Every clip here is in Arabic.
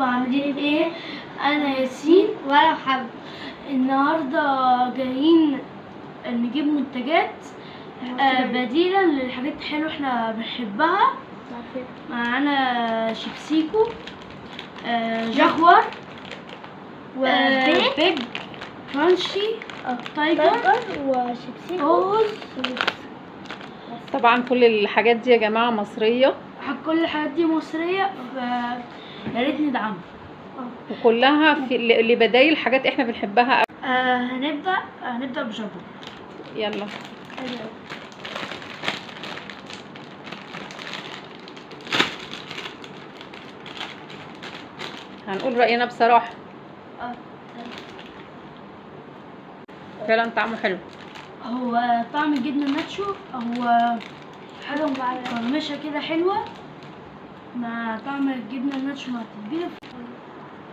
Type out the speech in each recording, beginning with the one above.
ازيكم عاملين ايه؟ انا ياسين وانا محمد. النهارده جايين نجيب منتجات بديلة للحاجات الحلوة احنا بنحبها. معانا شيبسيكو، جاكوار، وبيج، كرانشي، تايجر، وشيبسيكو. طبعا كل الحاجات دي يا جماعه مصريه، كل الحاجات دي مصرية، يا ريت ندعمها. وكلها في لبدايل حاجات احنا بنحبها. هنبدأ بجاكوار. يلا هنقول راينا بصراحه. فعلا طعمه حلو. هو طعم الجبنة الناتشو، هو حاجة مقرمشة كده حلوة مع طعم الجبنة الناتشو مع التتبيلة.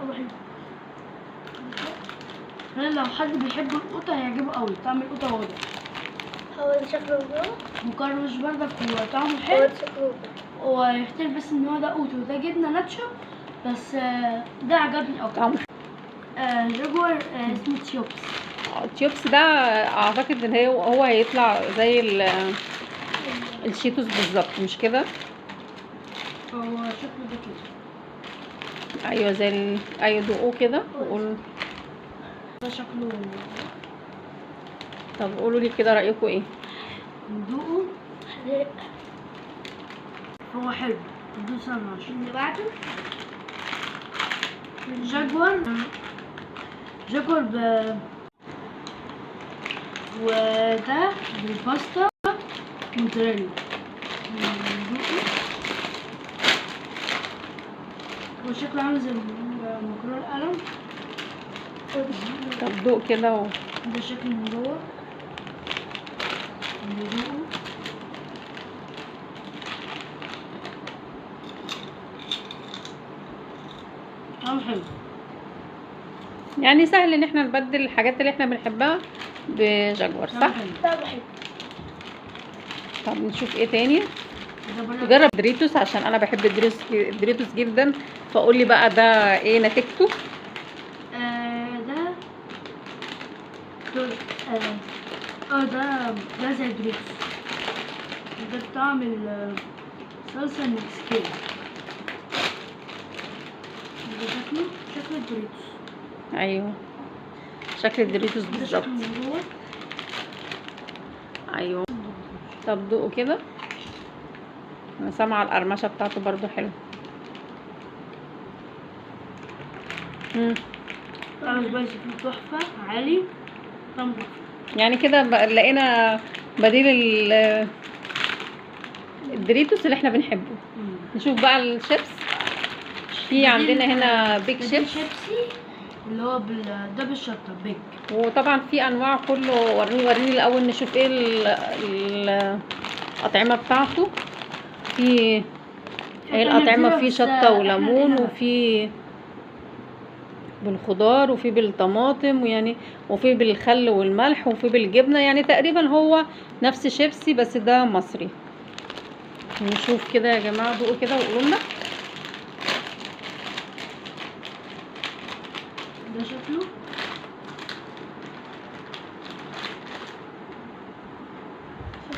هو حلو. لو حد بيحب القوطة هيعجبه قوي، طعم القوطة واضح. هو ده شكله جوه مقرمش برضك وطعمه هو حلو. ده شكله ويختلف بس ان هو ده قوطة وده جبنة ناتشو، بس ده عجبني اكتر. طعمه جاكوار اسمه تيوبس. التيوبس ده اعتقد ان هو هيطلع زي الشيتوس بالظبط، مش كده؟ هو شكله ده كده. ايوه زي ايوه دوقوه كده وقولوا. ده شكله. طب قولوا لي كده رايكم ايه؟ ندوقه. هو حلو. ندوق سنة من 10. اللي بعده جاكوار وده بالباستا موتزاريلا. ندوقه. هو شكله عامل زي مكرونة القلم. طب دوق كده ده شكله من جوه. ندوقه. طعمه حلو. يعني سهل ان احنا نبدل الحاجات اللي احنا بنحبها بجاكوار، صح؟ طعمه حلو. طب نشوف ايه تاني. ده برضه نجرب دريتوس عشان انا بحب الدريتوس جدا، فقول لي بقى ده ايه نتيجته. ده ده زي دريتوس. ده بطعم الصلصة المكسيكية. ده شكل الدوريتوس. ايوه شكل الدوريتوس ده بالظبط. شكله من جوه. ايوه طب دوقوا كده. انا سامعه القرمشه بتاعته برضو حلو. طعم سبايسي فيه تحفة عالي. طعم تحفة. يعني كده لقينا بديل الدوريتوس اللي احنا بنحبه. نشوف بقى الشيبس. في عندنا هنا بيج شيبسي اللي هو ده بالشطة بيج. وطبعا في انواع كله. وريني الاول نشوف ايه الاطعمه بتاعته. في الاطعمه في شطه وليمون، وفي بالخضار، وفي بالطماطم، ويعني وفي بالخل والملح، وفي بالجبنه. يعني تقريبا هو نفس شيبسي بس ده مصري. نشوف كده يا جماعه، دوقوا كده وقولوا لنا. ده شكله.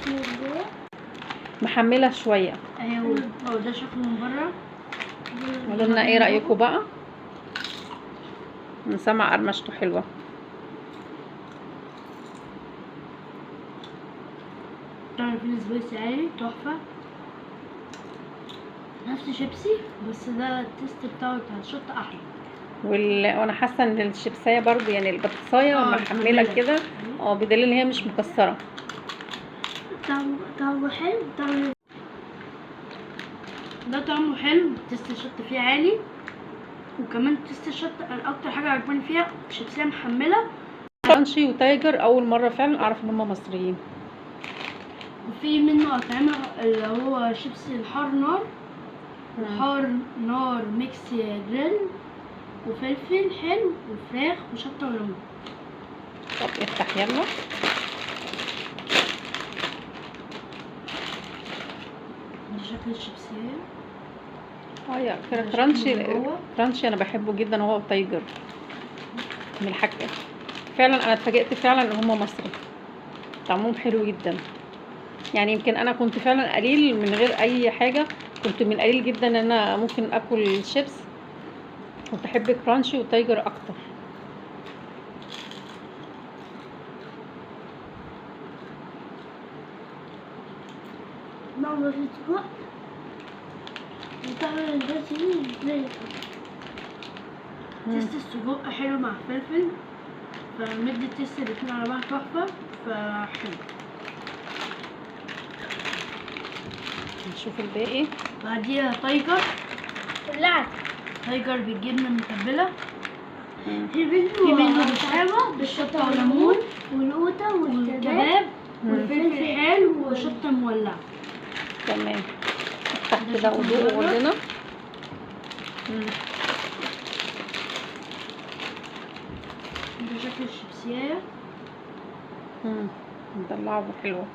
جوه محمله شويه. ايوه هو ده شكله من بره. قولوا لنا ايه رايكم بقى. انا سامعه قرمشته حلوه. طعم فيه سبايسي عالي تحفة. نفس شيبسي بس ده التيست بتاعه بتاع الشطة احلى. وانا حاسه ان الشيبسايه برضو يعني البطاطسايه محمله كده، بدليل ان هي مش مكسره. طعمه حلو. ده طعمه حلو. تيست الشطة فيه عالي، وكمان تيست الشطة انا اكتر حاجة عجباني فيها شيبسية محملة. كرانشي وتايجر اول مره فعلا اعرف ان هم مصريين. وفي منه اطعمة اللي هو شيبسي الحار نار، حار نار ميكس جريل، وفلفل حلو وفراخ وشطة وليمون. طب افتح يلا. دي شكل الشيبسية. يا ده كرانشي. شكله من جوه. كرانشي انا بحبه جدا، هو وتايجر من الحاجة. فعلا انا اتفاجئت فعلا ان هما مصري، طعمهم حلو جدا. يعني يمكن انا كنت فعلا قليل من غير اي حاجة، كنت من قليل جدا ان انا ممكن اكل شيبس، كنت احب كرانشي وتايجر اكتر. ماما في سجق وتعمل البشاميل ازاي؟ تيست السجق حلو مع الفلفل، فمدي التيست الاتنين على بعض تحفة، فحلو. نشوف الباقي. بعديها تايجر. ولعت تايجر بالجبنة المتبلة، في في منه بالشعرة بالشطة والليمون والقوطة والكباب والكباب والفلفل حلو وشطة مولعة. تمام، افتح كده وذوق وقول لنا. ده شكل الشيبسية. مدلعه وحلوة.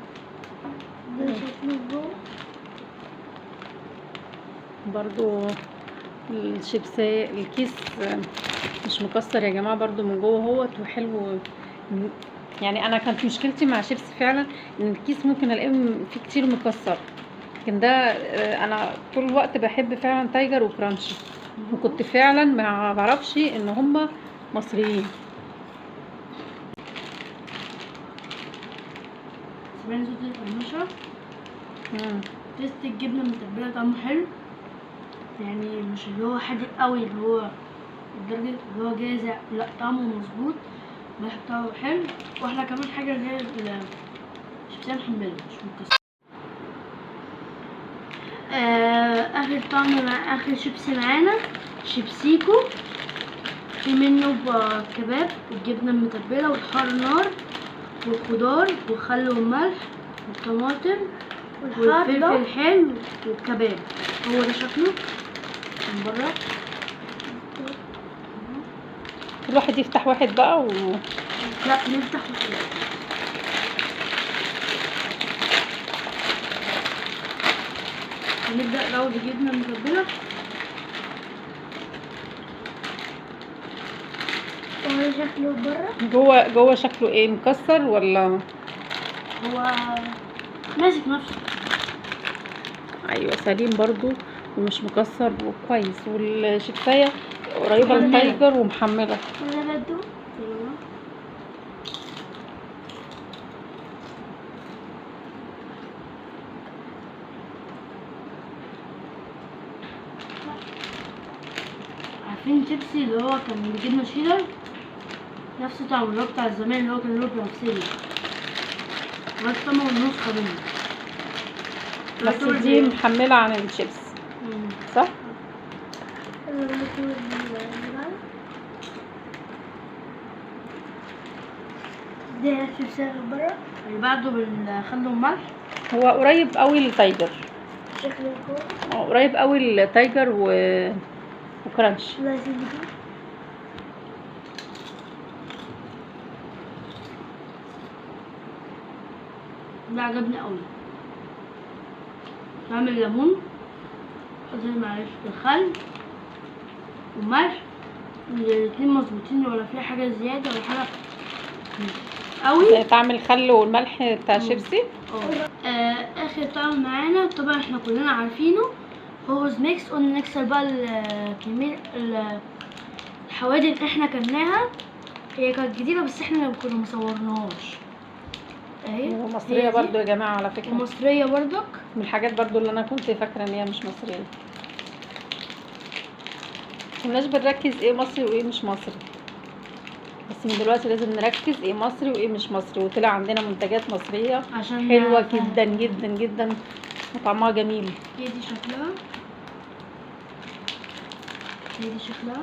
ده شكله جوه. برضو الشيبسية الكيس مش مكسر يا جماعة، برضو من جوه اهوت وحلو. يعني انا كانت مشكلتي مع شيبس فعلا ان الكيس ممكن الاقيه فيه كتير مكسر، لكن ده انا طول الوقت بحب فعلا تايجر وكرانشي، وكنت فعلا ما بعرفش ان هما مصريين. سمعنا صوت القرمشة. تيست الجبنة المتبلة طعمه حلو، يعني مش اللي هو حادق قوي، اللي هو الدرجة اللي هو جازع، لا طعمه مظبوط، الملح بتاعه حلو. واحلى كمان حاجة اللي هي الشيبسية محملة مش مكسرة. اخر طعم مع اخر شيبسي معانا شيبسيكو، في منه كباب والجبنة المتبلة والحار نار والخضار والخل والملح والطماطم والفلفل الحلو والكباب. هو ده شكله من بره. كل واحد يفتح واحد بقى لا نفتح واحد. هنبدأ الأول بجبنة متبلة. وهو شكله بره. جوه شكله ايه، مكسر ولا؟ هو ماسك نفسه. ايوه سليم برضو ومش مكسر وكويس، والشيبسية قريبة للتايجر ومحملة. انا بدو عارفين شيبسي اللي هو كان بالجبنة شيدر، نفس طعمه اللي هو بتاع زمان اللي هو كان له بنفسجي، بس طعمه النسخة منه. بس دي محملة عن الشيبس صح؟ ده شيبسي بره. اللي بعده بالخل والملح. هو قريب قوي للتايجر، شكله جوه. قريب قوي للتايجر وكرانش. لازم ده عجبني قوي. بعمل ليمون، زي معلش الخل والملح الاتنين مظبوطين، ولا في حاجة زيادة ولا حاجة قوي. طعم الخل والملح بتاع شيبسي. اخر طعم معانا طبعا احنا كلنا عارفينه، هو ميكس. قلنا نكسر بقى كمية الحوادق اللي احنا كلناها، هي كانت جديدة بس احنا كنا مصورناهاش اهي. ومصرية برضو يا جماعة على فكرة، ومصرية برضك. من الحاجات برضو اللي انا كنت فاكرة ان هي مش مصرية، كناش بنركز ايه مصري وايه مش مصري، بس من دلوقتي لازم نركز ايه مصري وايه مش مصري. وطلع عندنا منتجات مصرية عشان حلوة جدا جدا جدا وطعمها جميل. هي دي شكلها، هي دي شكلها.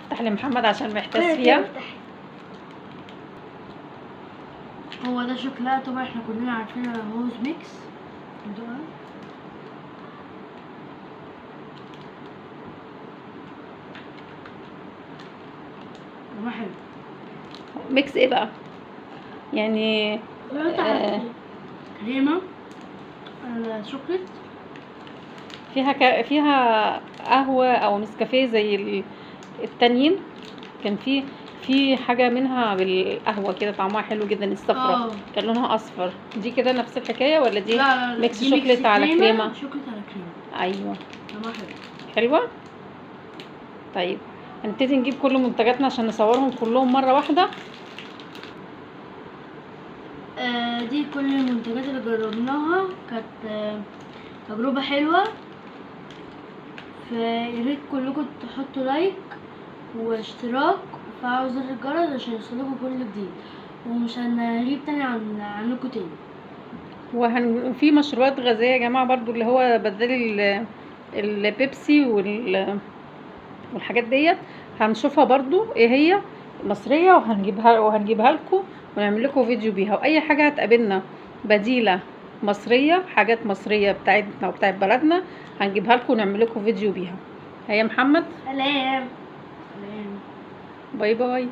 افتح لي محمد عشان محتاس فيها. هو ده شكلها طبعا احنا كلنا عارفينها، هوز ميكس. ندوقها. طعمها حلو. ميكس ايه بقى يعني؟ كريمة على شوكليت فيها قهوة او نسكافيه زي التانيين. كان في حاجة منها بالقهوة كده طعمها حلو جدا، الصفرة كان لونها اصفر. دي كده نفس الحكاية ولا دي لا ميكس دي شوكليت على كريمة؟ شوكليت على كريمة. ايوه طعمها حلو. حلوة. طيب هنبتدي نجيب كل منتجاتنا عشان نصورهم كلهم مرة واحدة. دي كل المنتجات اللي جربناها، كانت تجربة حلوة. فياريت كلكم تحطوا لايك واشتراك وفعلوا زر الجرس عشان يوصلكوا كل جديد، ومش هنغيب تاني عنكم تاني. وفي مشروبات غازية يا جماعة برضو اللي هو بدل البيبسي والحاجات ديت هنشوفها برضو ايه هي مصرية، وهنجيبها لكم ونعمل لكم فيديو بيها. واي حاجة هتقابلنا بديلة مصرية، حاجات مصرية بتاعتنا وبتاعت بلدنا، هنجيبها لكم ونعمل لكم فيديو بيها. هيا محمد، سلام. باي باي.